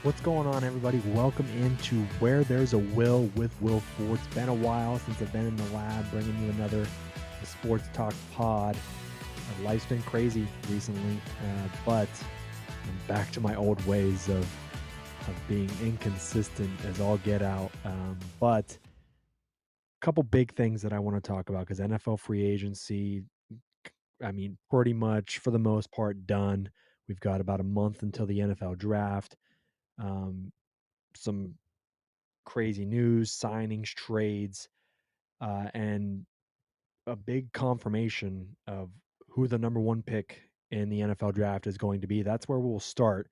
What's going on, everybody? Welcome into Where There's a Will with Will Ford. It's been a while since I've been in the lab bringing you another sports talk pod. Life's been crazy recently, but I'm back to my old ways of being inconsistent as all get out. But a couple big things that I want to talk about because NFL free agency, pretty much for the most part done. We've got about a month until the NFL draft. Um, some crazy news, signings, trades, and a big confirmation of who the number one pick in the NFL draft is going to be. That's where we'll start.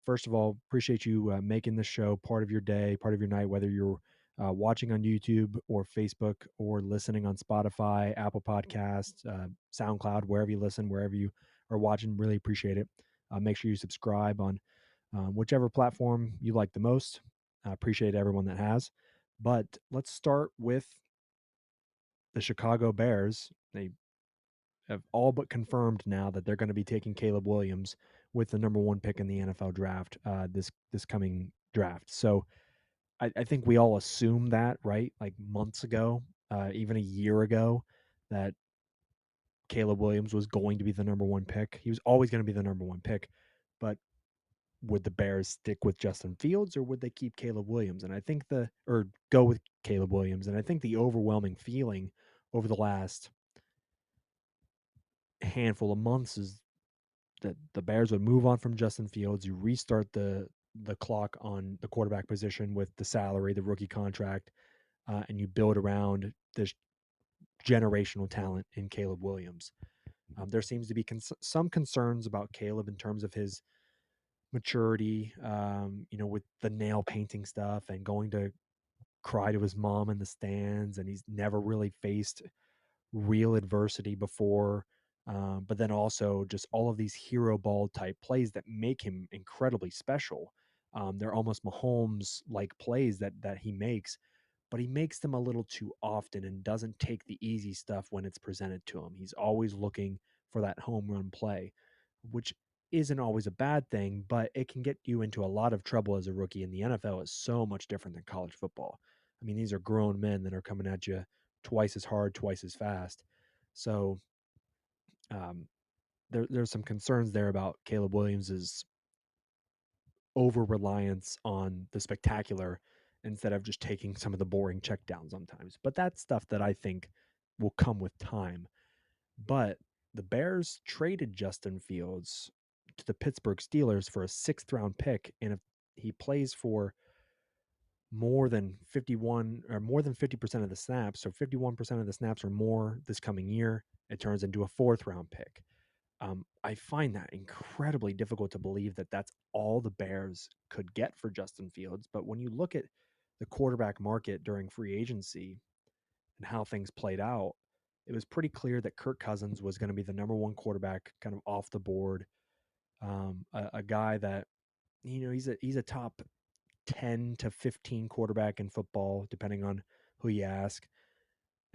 First of all, appreciate you making the show part of your day, part of your night, whether you're watching on YouTube or Facebook or listening on Spotify, Apple Podcasts, SoundCloud, wherever you listen, wherever you are watching. Really appreciate it. Make sure you subscribe on whichever platform you like the most. I appreciate everyone that has. But let's start with the Chicago Bears. They have all but confirmed now that they're going to be taking Caleb Williams with the number one pick in the NFL draft this coming draft. So I think we all assumed that, right? Like months ago, even a year ago, that Caleb Williams was going to be the number one pick. He was always going to be the number one pick. But would the Bears stick with Justin Fields or would they keep Caleb Williams? And I think or go with Caleb Williams. And I think the overwhelming feeling over the last handful of months is that the Bears would move on from Justin Fields. You restart the clock on the quarterback position with the salary, the rookie contract, and you build around this generational talent in Caleb Williams. There seems to be some concerns about Caleb in terms of his maturity, with the nail painting stuff and going to cry to his mom in the stands, and he's never really faced real adversity before. But then also just all of these hero ball type plays that make him incredibly special. They're almost Mahomes like plays that he makes, but he makes them a little too often and doesn't take the easy stuff when it's presented to him. He's always looking for that home run play, which isn't always a bad thing, but it can get you into a lot of trouble as a rookie. And the NFL is so much different than college football. I mean, these are grown men that are coming at you twice as hard, twice as fast. So um, there's some concerns there about Caleb Williams's over reliance on the spectacular instead of just taking some of the boring checkdowns sometimes. But that's stuff that I think will come with time. But the Bears traded Justin Fields to the Pittsburgh Steelers for a sixth round pick. And if he plays for more than 51 or more than 50% of the snaps, so 51% of the snaps or more this coming year, it turns into a fourth round pick. I find that incredibly difficult to believe that that's all the Bears could get for Justin Fields. But when you look at the quarterback market during free agency and how things played out, it was pretty clear that Kirk Cousins was going to be the number one quarterback, kind of off the board. A guy that he's a top 10 to 15 quarterback in football, depending on who you ask,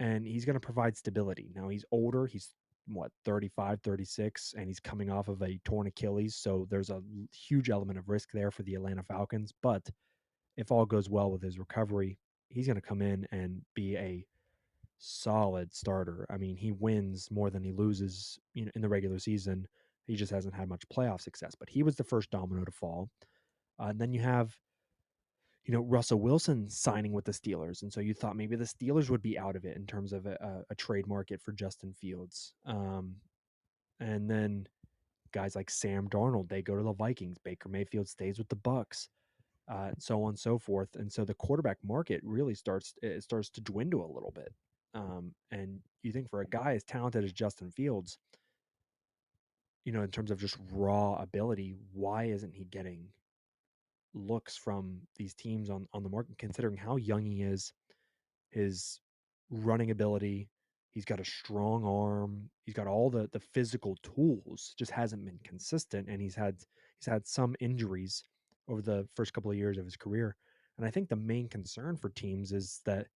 and he's going to provide stability. Now he's older. He's what, 35, 36, and he's coming off of a torn Achilles. So there's a huge element of risk there for the Atlanta Falcons. But if all goes well with his recovery, he's going to come in and be a solid starter. I mean, he wins more than he loses, in the regular season. He just hasn't had much playoff success, but he was the first domino to fall. And then you have Russell Wilson signing with the Steelers. And so you thought maybe the Steelers would be out of it in terms of a trade market for Justin Fields. And then guys like Sam Darnold, they go to the Vikings. Baker Mayfield stays with the Bucks, so on and so forth. And so the quarterback market really starts to dwindle a little bit. And you think for a guy as talented as Justin Fields, in terms of just raw ability, why isn't he getting looks from these teams on the market, considering how young he is, his running ability. He's got a strong arm. He's got all the physical tools. Just hasn't been consistent, and he's had some injuries over the first couple of years of his career. And I think the main concern for teams is that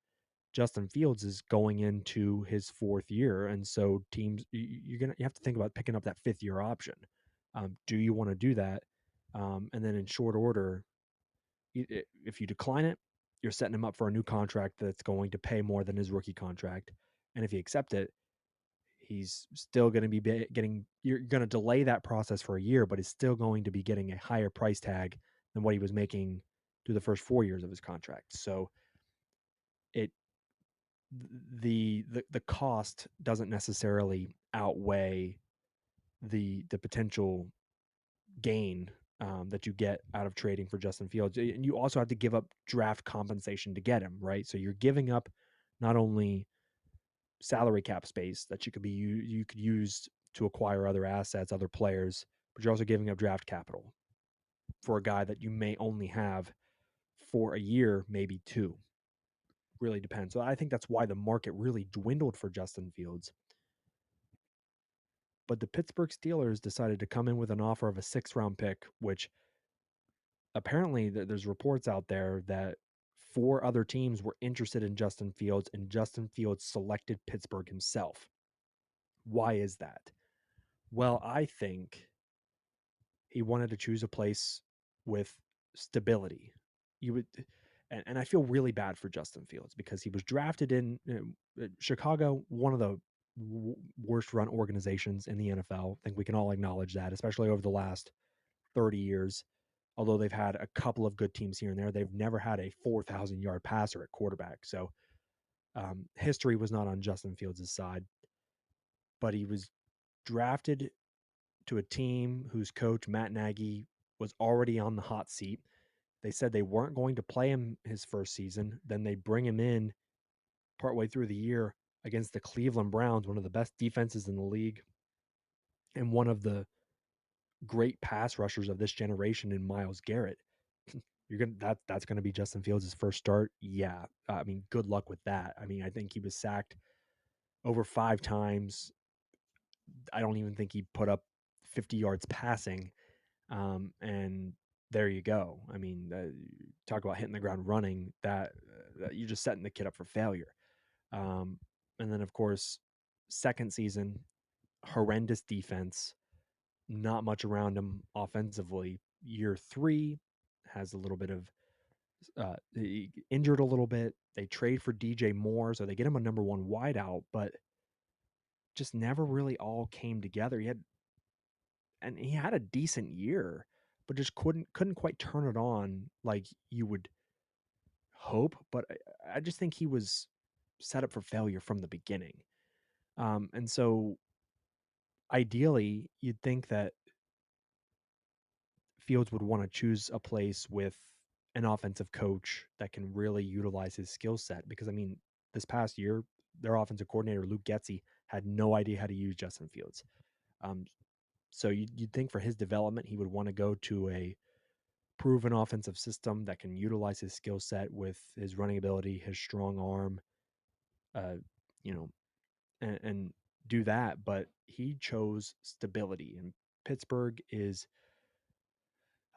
Justin Fields is going into his fourth year, and so teams you have to think about picking up that fifth year option. Do you want to do that? And then in short order, If you decline it, you're setting him up for a new contract that's going to pay more than his rookie contract. And if you accept it, he's still going to be getting, you're going to delay that process for a year, but he's still going to be getting a higher price tag than what he was making through the first 4 years of his contract. So it, the cost doesn't necessarily outweigh the potential gain that you get out of trading for Justin Fields. And you also have to give up draft compensation to get him, right? So you're giving up not only salary cap space that you could use to acquire other assets, other players, but you're also giving up draft capital for a guy that you may only have for a year, maybe two. Really depends. So I think that's why the market really dwindled for Justin Fields. But the Pittsburgh Steelers decided to come in with an offer of a 6th-round pick, which apparently there's reports out there that 4 other teams were interested in Justin Fields, and Justin Fields selected Pittsburgh himself. Why is that? Well, I think he wanted to choose a place with stability. You would, and I feel really bad for Justin Fields because he was drafted in Chicago, one of the worst run organizations in the NFL. I think we can all acknowledge that, especially over the last 30 years. Although they've had a couple of good teams here and there, they've never had a 4,000-yard passer at quarterback. So history was not on Justin Fields' side, but he was drafted to a team whose coach, Matt Nagy, was already on the hot seat. They said they weren't going to play him his first season. Then they bring him in partway through the year against the Cleveland Browns, one of the best defenses in the league, and one of the great pass rushers of this generation in Myles Garrett. That's gonna be Justin Fields' first start. Yeah. I mean, good luck with that. I mean, I think he was sacked over 5 times. I don't even think he put up 50 yards passing. And there you go. I mean, talk about hitting the ground running. That you're just setting the kid up for failure. Um, and then, of course, second season, horrendous defense, not much around him offensively. Year 3 has a little bit of injured a little bit. They trade for DJ Moore, so they get him a number 1 wideout, but just never really all came together. He had a decent year, but just couldn't quite turn it on like you would hope. But I just think he was set up for failure from the beginning. And so ideally, you'd think that Fields would want to choose a place with an offensive coach that can really utilize his skill set. Because I mean, this past year, their offensive coordinator Luke Getsy had no idea how to use Justin Fields. Um, so you'd think for his development, he would want to go to a proven offensive system that can utilize his skill set with his running ability, his strong arm, uh, you know, and do that. But he chose stability, and Pittsburgh is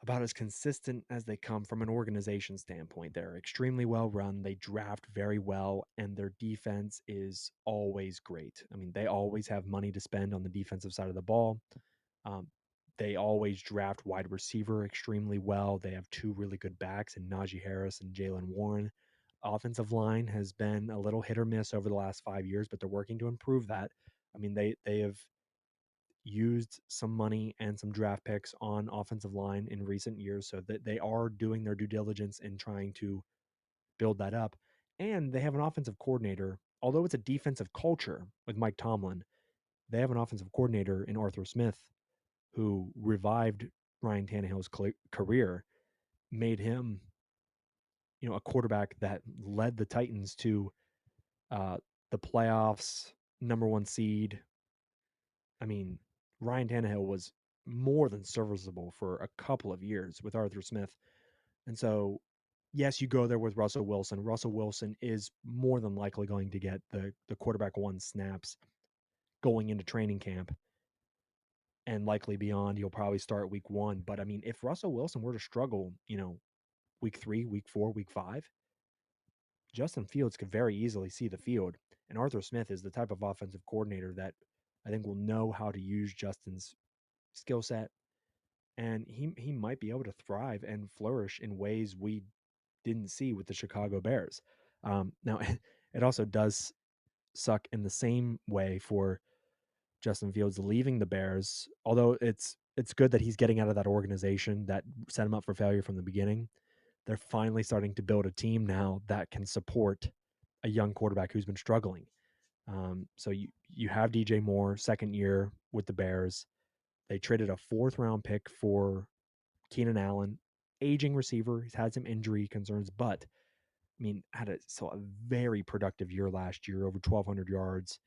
about as consistent as they come from an organization standpoint. They're extremely well run. They draft very well, and their defense is always great. I mean, they always have money to spend on the defensive side of the ball. Um, they always draft wide receiver extremely well. They have 2 really good backs in Najee Harris and Jalen Warren. Offensive line has been a little hit or miss over the last 5 years, but they're working to improve that. I mean, they have used some money and some draft picks on offensive line in recent years, so that they are doing their due diligence in trying to build that up. And they have an offensive coordinator, although it's a defensive culture with Mike Tomlin. They have an offensive coordinator in Arthur Smith who revived Ryan Tannehill's career, made him, a quarterback that led the Titans to the playoffs, number 1 seed. I mean, Ryan Tannehill was more than serviceable for a couple of years with Arthur Smith. And so, yes, you go there with Russell Wilson. Russell Wilson is more than likely going to get the quarterback 1 snaps going into training camp, and likely beyond. He'll probably start week 1. But I mean, if Russell Wilson were to struggle, week 3, week 4, week 5, Justin Fields could very easily see the field. And Arthur Smith is the type of offensive coordinator that I think will know how to use Justin's skill set and he might be able to thrive and flourish in ways we didn't see with the Chicago Bears. Now, it also does suck in the same way for Justin Fields leaving the Bears. Although it's good that he's getting out of that organization that set him up for failure from the beginning. They're finally starting to build a team now that can support a young quarterback who's been struggling. So you have DJ Moore, second year with the Bears. They traded a fourth round pick for Keenan Allen, aging receiver. He's had some injury concerns, but I mean, had a very productive year last year, over 1,200 yards,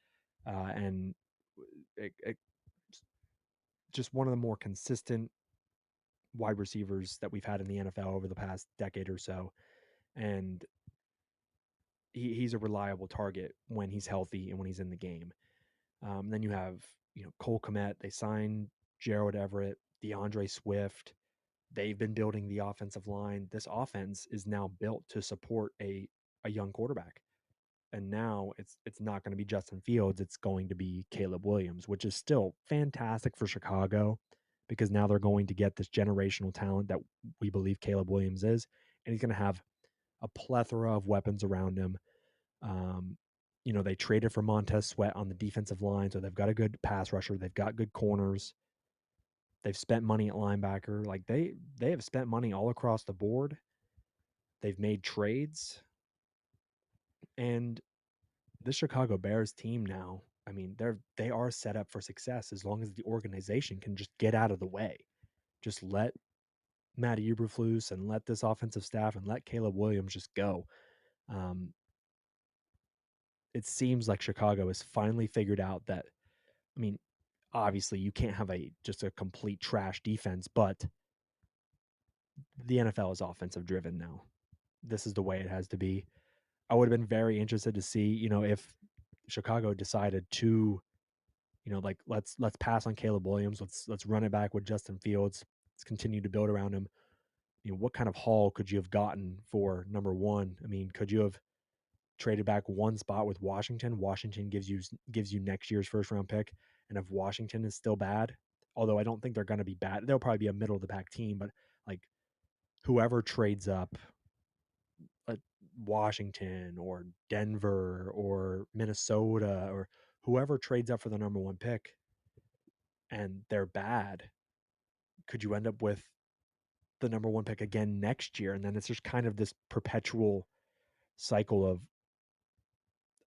and it, just one of the more consistent wide receivers that we've had in the NFL over the past decade or so. And he's a reliable target when he's healthy and when he's in the game. Then you have, Cole Kmet. They signed Gerald Everett, DeAndre Swift. They've been building the offensive line. This offense is now built to support a young quarterback. And now it's not going to be Justin Fields. It's going to be Caleb Williams, which is still fantastic for Chicago because now they're going to get this generational talent that we believe Caleb Williams is, and he's going to have a plethora of weapons around him. Um, they traded for Montez Sweat on the defensive line, so they've got a good pass rusher. They've got good corners. They've spent money at linebacker. Like they have spent money all across the board. They've made trades, and the Chicago Bears team now, I mean, they are set up for success as long as the organization can just get out of the way. Just let Matty Eberflus and let this offensive staff and let Caleb Williams just go. Um, it seems like Chicago has finally figured out that, I mean, obviously you can't have just a complete trash defense, but the NFL is offensive driven now. This is the way it has to be. I would have been very interested to see, if Chicago decided to, like let's pass on Caleb Williams. Let's run it back with Justin Fields. Let's continue to build around him. What kind of haul could you have gotten for number one? I mean, could you have traded back one spot with Washington? Washington gives you next year's first round pick. And if Washington is still bad, although I don't think they're going to be bad, they'll probably be a middle of the pack team. But like whoever trades up, uh, Washington or Denver or Minnesota or whoever trades up for the number one pick and they're bad, could you end up with the number one pick again next year? And then it's just kind of this perpetual cycle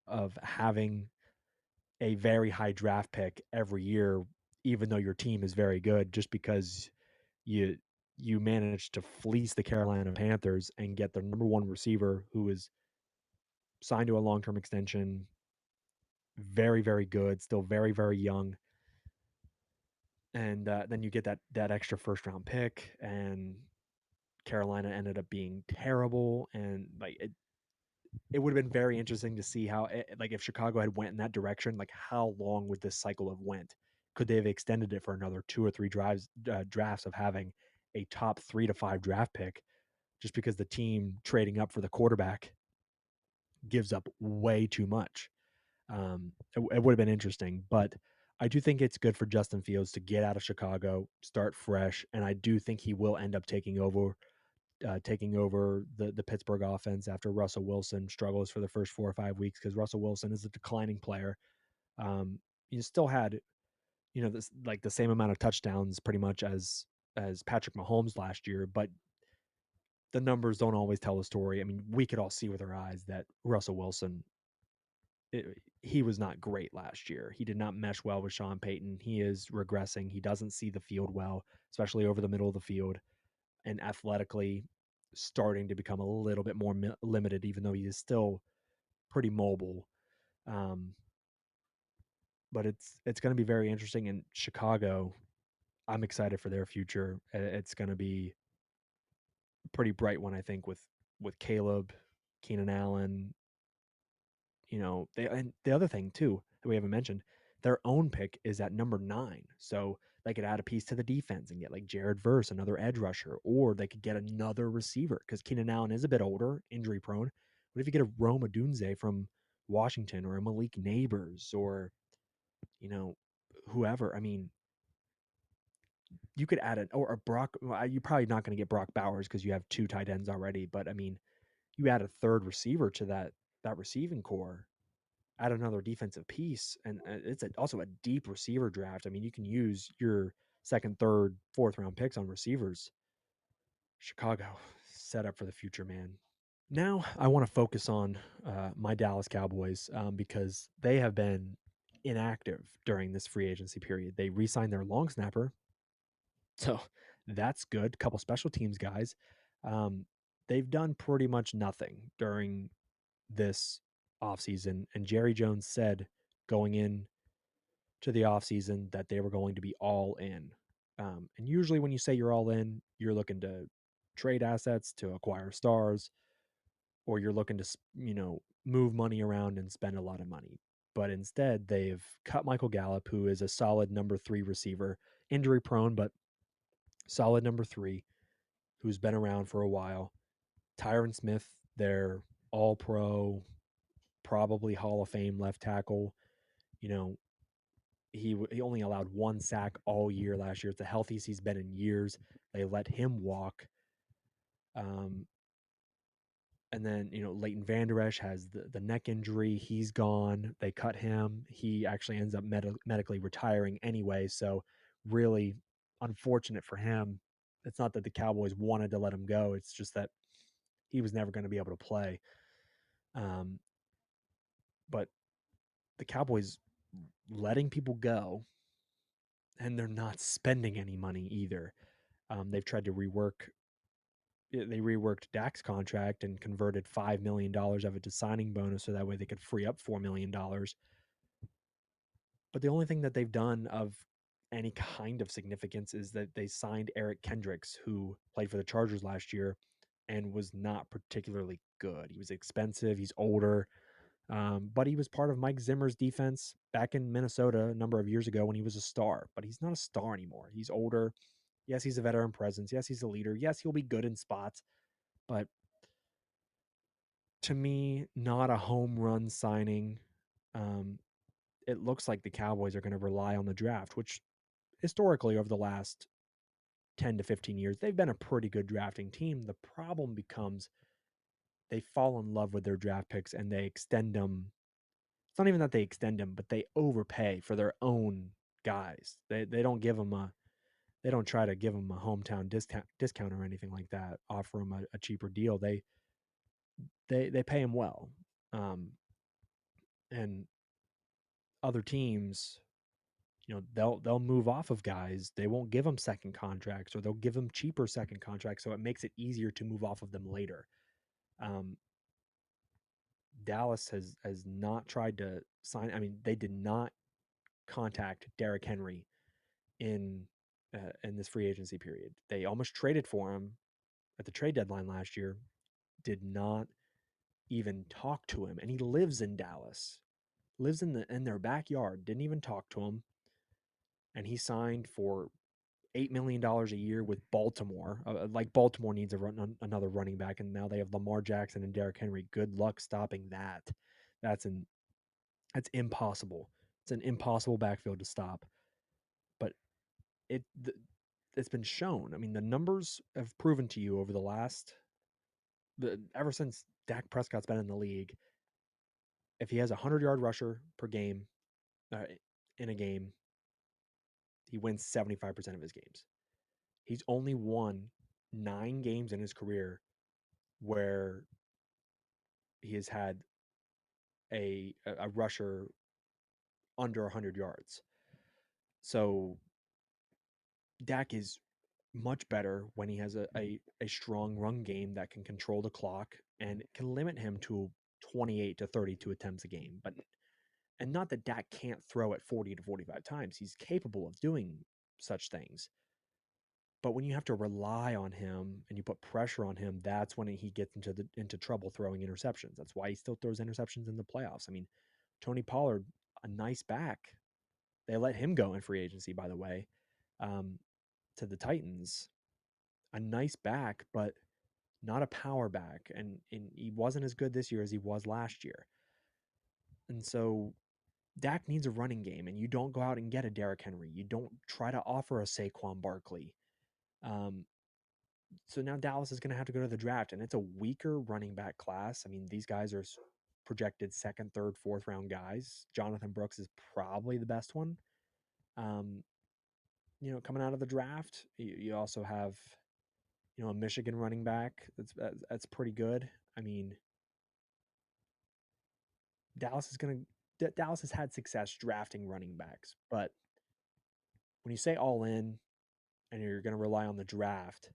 of having a very high draft pick every year, even though your team is very good, just because you you managed to fleece the Carolina Panthers and get the number one receiver who is signed to a long term extension, very very good, still very very young, and then you get that extra first round pick, and Carolina ended up being terrible, and like it would have been very interesting to see how like if Chicago had went in that direction, like how long would this cycle have went? Could they have extended it for another two or three drafts of having a top 3 to 5 draft pick just because the team trading up for the quarterback gives up way too much? It would have been interesting, but I do think it's good for Justin Fields to get out of Chicago, start fresh, and I do think he will end up taking over the Pittsburgh offense after Russell Wilson struggles for the first 4 or 5 weeks because Russell Wilson is a declining player. You still had this like the same amount of touchdowns pretty much as Patrick Mahomes last year, but the numbers don't always tell the story. I mean, we could all see with our eyes that Russell Wilson he was not great last year. He did not mesh well with Sean Payton. He is regressing. He doesn't see the field well, especially over the middle of the field, and athletically starting to become a little bit more limited, even though he is still pretty mobile. Um, but it's going to be very interesting in Chicago. I'm excited for their future. It's going to be a pretty bright one, I think, with Caleb, Keenan Allen. And the other thing too that we haven't mentioned, their own pick is at number 9, so they could add a piece to the defense and get like Jared Verse, another edge rusher, or they could get another receiver because Keenan Allen is a bit older, injury prone. What if you get a Rome Odunze from Washington or a Malik Neighbors or you know whoever? I mean, you could add a Brock. Well, you're probably not going to get Brock Bowers because you have two tight ends already. But I mean, you add a third receiver to that receiving core, add another defensive piece, and it's also a deep receiver draft. I mean, you can use your second, third, fourth round picks on receivers. Chicago set up for the future, man. Now I want to focus on my Dallas Cowboys because they have been inactive during this free agency period. They re-signed their long snapper, so that's good. Couple special teams guys. Um, they've done pretty much nothing during this offseason. And Jerry Jones said going in to the offseason that they were going to be all in. And usually when you say you're all in, you're looking to trade assets to acquire stars, or you're looking to, move money around and spend a lot of money. But instead, they've cut Michael Gallup, who is a solid number three receiver, injury prone, but solid number three, who's been around for a while. Tyron Smith, their all pro, probably Hall of Fame left tackle. You know, he only allowed one sack all year last year. It's the healthiest he's been in years. They let him walk. Um, and then, Leighton Vander Esch has the neck injury. He's gone. They cut him. He actually ends up medically retiring anyway. So, really unfortunate for him. It's not that the Cowboys wanted to let him go, it's just that he was never going to be able to play. Um, but the Cowboys letting people go, and they're not spending any money either. They've tried to they reworked Dak's contract and converted $5 million of it to signing bonus so that way they could free up $4 million. But the only thing that they've done of any kind of significance is that they signed Eric Kendricks, who played for the Chargers last year and was not particularly good. He was expensive. He's older. But he was part of Mike Zimmer's defense back in Minnesota a number of years ago when he was a star. But he's not a star anymore. He's older. Yes, he's a veteran presence. Yes, he's a leader. Yes, he'll be good in spots. But to me, not a home run signing. Um, it looks like the Cowboys are going to rely on the draft, which historically over the last 10 to 15 years, they've been a pretty good drafting team. The problem becomes they fall in love with their draft picks and they extend them. It's not even that they extend them, but they overpay for their own guys. They don't give them a they don't try to give them a hometown discount or anything like that. Offer them a cheaper deal. They pay them well, and other teams, they'll move off of guys. They won't give them second contracts, or they'll give them cheaper second contracts, so it makes it easier to move off of them later. Um, Dallas has not tried to sign. I mean, they did not contact Derrick Henry in this free agency period. They almost traded for him at the trade deadline last year. Did not even talk to him, and he lives in Dallas, lives in their backyard. Didn't even talk to him, and he signed for $8 million a year with Baltimore. Like Baltimore needs another running back, and now they have Lamar Jackson and Derrick Henry. Good luck stopping that. That's an that's impossible. It's an impossible backfield to stop. But it it's been shown. I mean, the numbers have proven to you over the last ever since Dak Prescott's been in the league. If he has a 100-yard rusher per game uh, in a game, he wins 75% of his games. He's only won 9 games in his career where he has had a rusher under 100 yards. So Dak is much better when he has a strong run game that can control the clock and can limit him to 28 to 32 attempts a game. And not that Dak can't throw it 40 to 45 times. He's capable of doing such things. But when you have to rely on him and you put pressure on him, that's when he gets into trouble throwing interceptions. That's why he still throws interceptions in the playoffs. I mean, Tony Pollard, a nice back. They let him go in free agency, by the way, um, to the Titans. A nice back, but not a power back. And he wasn't as good this year as he was last year. And so Dak needs a running game, and you don't go out and get a Derrick Henry. You don't try to offer a Saquon Barkley. Um, so now Dallas is going to have to go to the draft, and it's a weaker running back class. I mean, these guys are projected second, third, fourth round guys. Jonathan Brooks is probably the best one. Um, coming out of the draft, you also have a Michigan running back that's pretty good. I mean, Dallas has had success drafting running backs, but when you say all in and you're going to rely on the draft,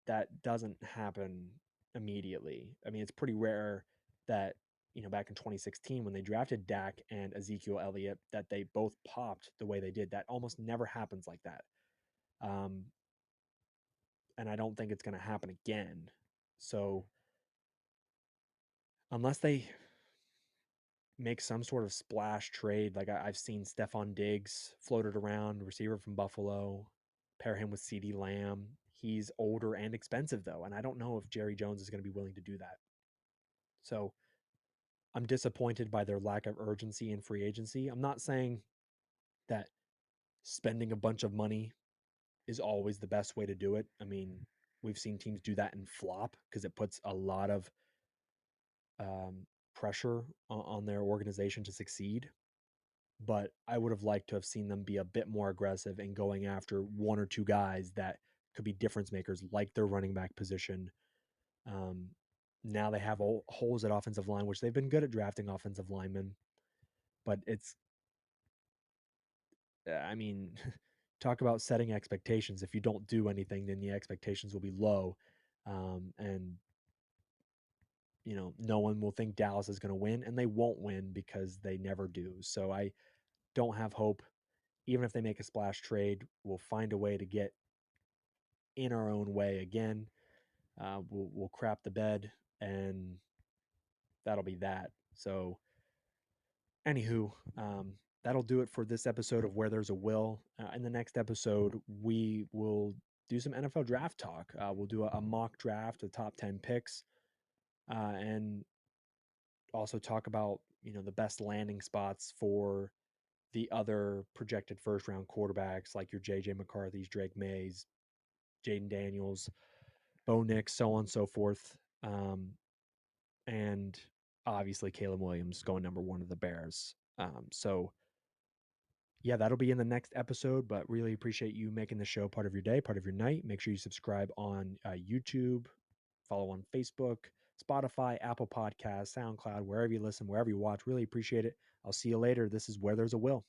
that doesn't happen immediately. I mean, it's pretty rare that, back in 2016 when they drafted Dak and Ezekiel Elliott, that they both popped the way they did. That almost never happens like that. Um, and I don't think it's going to happen again. So unless they make some sort of splash trade, like I've seen Stephon Diggs floated around, receiver from Buffalo, pair him with CD Lamb. He's older and expensive though, and I don't know if Jerry Jones is going to be willing to do that. So I'm disappointed by their lack of urgency in free agency. I'm not saying that spending a bunch of money is always the best way to do it. I mean, we've seen teams do that and flop because it puts a lot of um, pressure on their organization to succeed. But I would have liked to have seen them be a bit more aggressive in going after one or two guys that could be difference makers, like their running back position. Um, Now they have holes at offensive line, which they've been good at drafting offensive linemen, but I mean, talk about setting expectations. If you don't do anything, then the expectations will be low. And, no one will think Dallas is going to win, and they won't win because they never do. So I don't have hope. Even if they make a splash trade, we'll find a way to get in our own way again. We'll crap the bed, and that'll be that. So, anywho, that'll do it for this episode of Where There's a Will. In the next episode, we will do some NFL draft talk. We'll do a mock draft, the top 10 picks, and also talk about the best landing spots for the other projected first round quarterbacks like your JJ McCarthy's, Drake Mays, Jaden Daniels, Bo Nix, so on and so forth. And obviously Caleb Williams going number one of the Bears. So yeah, that'll be in the next episode, but really appreciate you making the show part of your day, part of your night. Make sure you subscribe on YouTube, follow on Facebook, Spotify, Apple Podcasts, SoundCloud, wherever you listen, wherever you watch. Really appreciate it. I'll see you later. This is Where There's a Will.